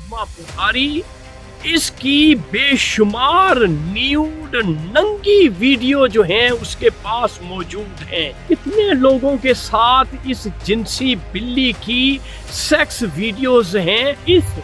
उस्मा बुखारी, इसकी बेशुमार न्यूड नंगी वीडियो जो हैं उसके पास मौजूद हैं। कितने लोगों के साथ इस जिनसी बिल्ली की सेक्स वीडियोस हैं। इस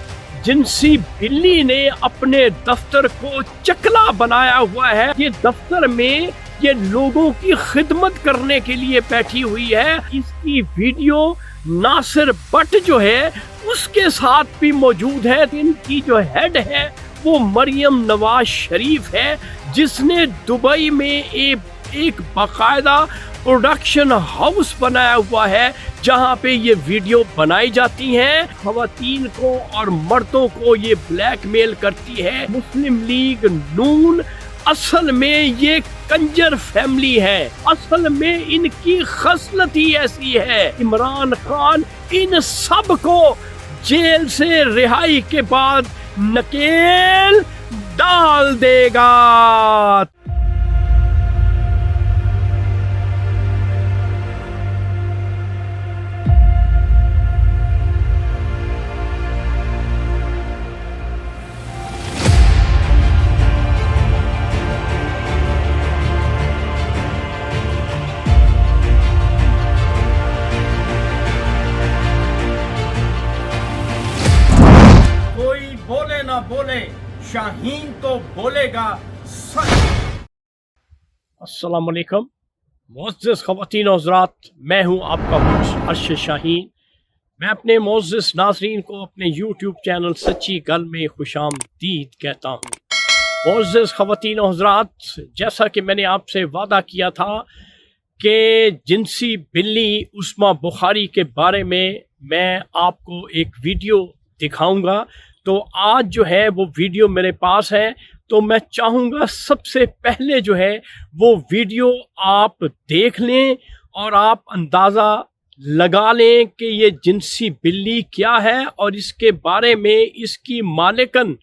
जिनसी बिल्ली ने अपने दफ्तर को चकला बनाया हुआ है। ये दफ्तर में ये लोगों की खिदमत करने के लिए बैठी हुई है। इसकी वीडियो नासिर भट्ट जो है उसके साथ भी मौजूद है। इनकी जो हेड है वो मरियम नवाज शरीफ है, जिसने दुबई में एक बाकायदा प्रोडक्शन हाउस बनाया हुआ है जहां पे ये वीडियो बनाई जाती हैं। खवातीन को और मर्दों को ये ब्लैकमेल करती है। मुस्लिम लीग नून असल में ये कंजर फैमिली है। असल में इनकी खसलत ही ऐसी है। इमरान खान इन सब को जेल से रिहाई के बाद नकेल डाल देगा। बोले ना बोले, शाहीन तो बोलेगा सच। अस्सलाम वालेकुम मोअज़्ज़िज़ ख़वातीन और हज़रात, मैं हूं आपका होस्ट अर्शद शाहीन। मैं अपने मोअज़्ज़िज़ नाज़रीन को अपने यूट्यूब चैनल सच्ची गल में खुशामदीद कहता हूं। मोअज़्ज़िज़ ख़वातीन और हज़रात, जैसा कि मैंने आपसे वादा किया था कि जिनसी बिल्ली उस्मा बुखारी के बारे में मैं आपको एक वीडियो दिखाऊंगा, तो आज जो है वो वीडियो मेरे पास है। तो मैं चाहूँगा सबसे पहले जो है वो वीडियो आप देख लें और आप अंदाज़ा लगा लें कि ये जिनसी बिल्ली क्या है और इसके बारे में इसकी मालिकन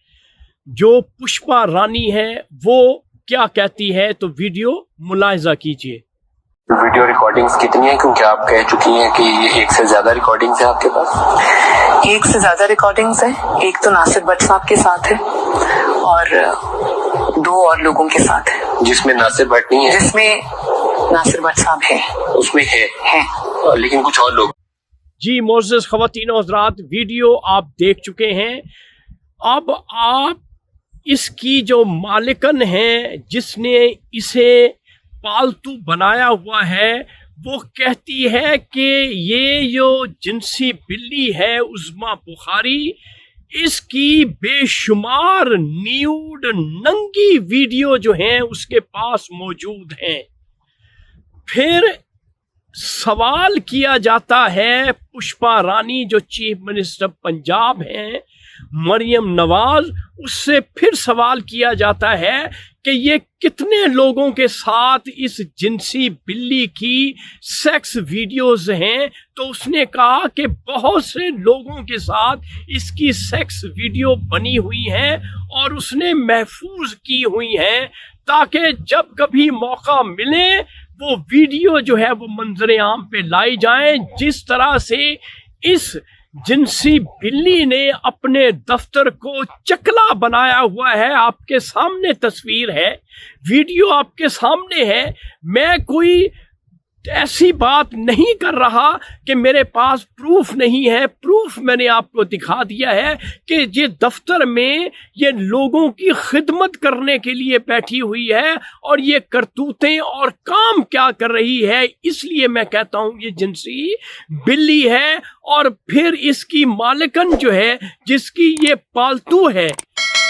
जो पुष्पा रानी है वो क्या कहती है। तो वीडियो मुलाहिजा कीजिए। वीडियो रिकॉर्डिंग्स कितनी है, क्योंकि आप कह चुकी हैं कि ये एक से ज्यादा रिकॉर्डिंग्स है आपके पास? एक से ज्यादा रिकॉर्डिंग्स है। एक तो नासिर भट्ट साहब के साथ है और दो और लोगों के साथ है। जिसमें नासिर भट्ट नहीं है? जिसमें नासिर भट्ट साहब है, उसमें है। लेकिन कुछ और लोग। जी मोअज़्ज़िज़ ख़वातीन और हज़रात, वीडियो आप देख चुके हैं। अब आप इसकी जो मालिकन है जिसने इसे पालतू बनाया हुआ है वो कहती है कि ये जो जिनसी बिल्ली है उस्मा बुखारी, इसकी बेशुमार न्यूड नंगी वीडियो जो हैं उसके पास मौजूद हैं। फिर सवाल किया जाता है पुष्पा रानी जो चीफ मिनिस्टर पंजाब हैं, मरियम नवाज, उससे फिर सवाल किया जाता है कि ये कितने लोगों के साथ इस जिनसी बिल्ली की सेक्स वीडियोस हैं। तो उसने कहा कि बहुत से लोगों के साथ इसकी सेक्स वीडियो बनी हुई है और उसने महफूज की हुई है ताकि जब कभी मौका मिले वो वीडियो जो है वो मंजर आम पे लाई जाए। जिस तरह से इस जिनसी बिल्ली ने अपने दफ्तर को चकला बनाया हुआ है, आपके सामने तस्वीर है, वीडियो आपके सामने है। मैं कोई ऐसी बात नहीं कर रहा कि मेरे पास प्रूफ नहीं है। प्रूफ मैंने आपको दिखा दिया है कि ये दफ्तर में ये लोगों की खिदमत करने के लिए बैठी हुई है और ये करतूतें और काम क्या कर रही है। इसलिए मैं कहता हूँ ये जिनसी बिल्ली है। और फिर इसकी मालिकन जो है जिसकी ये पालतू है,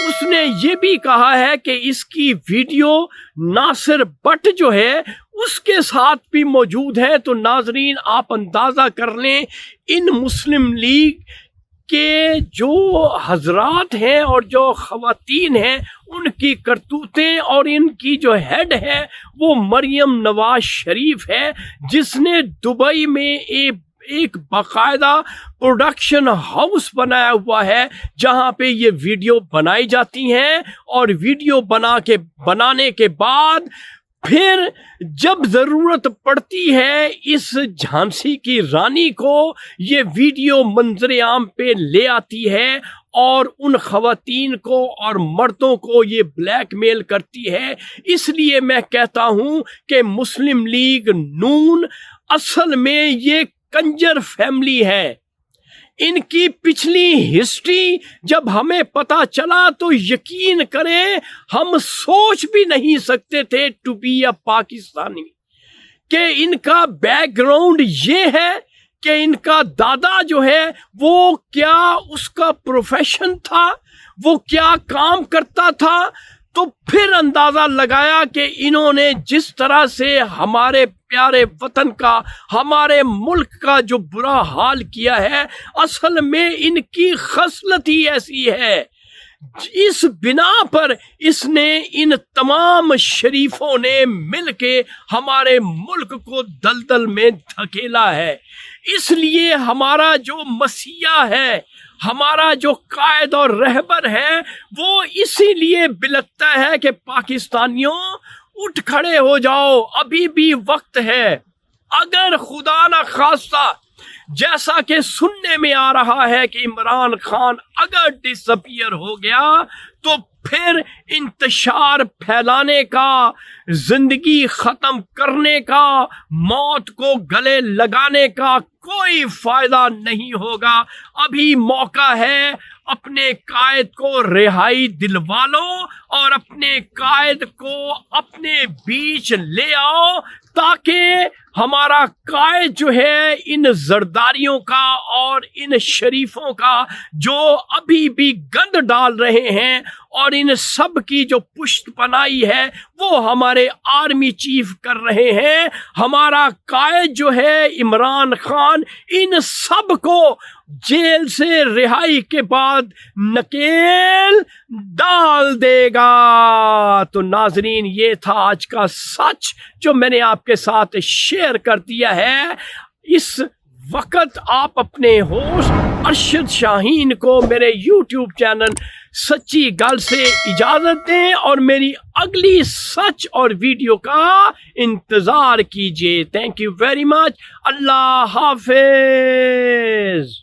उसने ये भी कहा है कि इसकी वीडियो नासिर भट्ट जो है उसके साथ भी मौजूद है। तो नाजरीन आप अंदाज़ा कर लें इन मुस्लिम लीग के जो हजरात हैं और जो खवातीन हैं उनकी करतूतें, और इनकी जो हेड है वो मरियम नवाज शरीफ है, जिसने दुबई में एक बाकायदा प्रोडक्शन हाउस बनाया हुआ है जहां पे ये वीडियो बनाई जाती हैं। और वीडियो बनाने के बाद फिर जब जरूरत पड़ती है इस झांसी की रानी को, ये वीडियो मंजर आम पे ले आती है اور ان خواتین کو اور مردوں کو یہ بلیک میل کرتی ہے. اس لیے میں کہتا ہوں کہ مسلم لیگ نون اصل میں یہ کنجر فیملی ہے. ان کی پچھلی ہسٹری جب ہمیں پتا چلا تو یقین کریں ہم سوچ بھی نہیں سکتے تھے ٹو بی اے پاکستانی کہ ان کا بیک گراؤنڈ یہ ہے کہ ان کا دادا جو ہے وہ کیا اس کا پروفیشن تھا, وہ کیا کام کرتا تھا. تو پھر اندازہ لگایا کہ انہوں نے جس طرح سے ہمارے پیارے وطن کا, ہمارے ملک کا جو برا حال کیا ہے, اصل میں ان کی خصلت ہی ایسی ہے. اس بنا پر اس نے ان تمام شریفوں نے مل کے ہمارے ملک کو دلدل میں دھکیلا ہے. اس لیے ہمارا جو مسیحا ہے, ہمارا جو قائد اور رہبر ہے, وہ اسی لیے بلکتا ہے کہ پاکستانیوں اٹھ کھڑے ہو جاؤ, ابھی بھی وقت ہے. اگر خدا نہ خواستہ جیسا کہ سننے میں آ رہا ہے کہ عمران خان اگر ڈس اپیئر ہو گیا تو پھر انتشار پھیلانے کا, زندگی ختم کرنے کا, موت کو گلے لگانے کا کوئی فائدہ نہیں ہوگا. ابھی موقع ہے, اپنے قائد کو رہائی دلوا لو اور اپنے قائد کو اپنے بیچ لے آؤ تاکہ ہمارا قائد جو ہے ان زرداریوں کا اور ان شریفوں کا جو ابھی بھی گند ڈال رہے ہیں اور ان سب کی جو پشت پناہی ہے وہ ہمارے آرمی چیف کر رہے ہیں, ہمارا قائد جو ہے عمران خان ان سب کو جیل سے رہائی کے بعد نکیل ڈال دے گا. تو ناظرین, یہ تھا آج کا سچ جو میں نے آپ کے ساتھ شیئر کر دیا ہے. اس وقت آپ اپنے ہوسٹ ارشد شاہین کو میرے یوٹیوب چینل سچی گل سے اجازت دیں اور میری اگلی سچ اور ویڈیو کا انتظار کیجیے. Thank you very much. اللہ حافظ.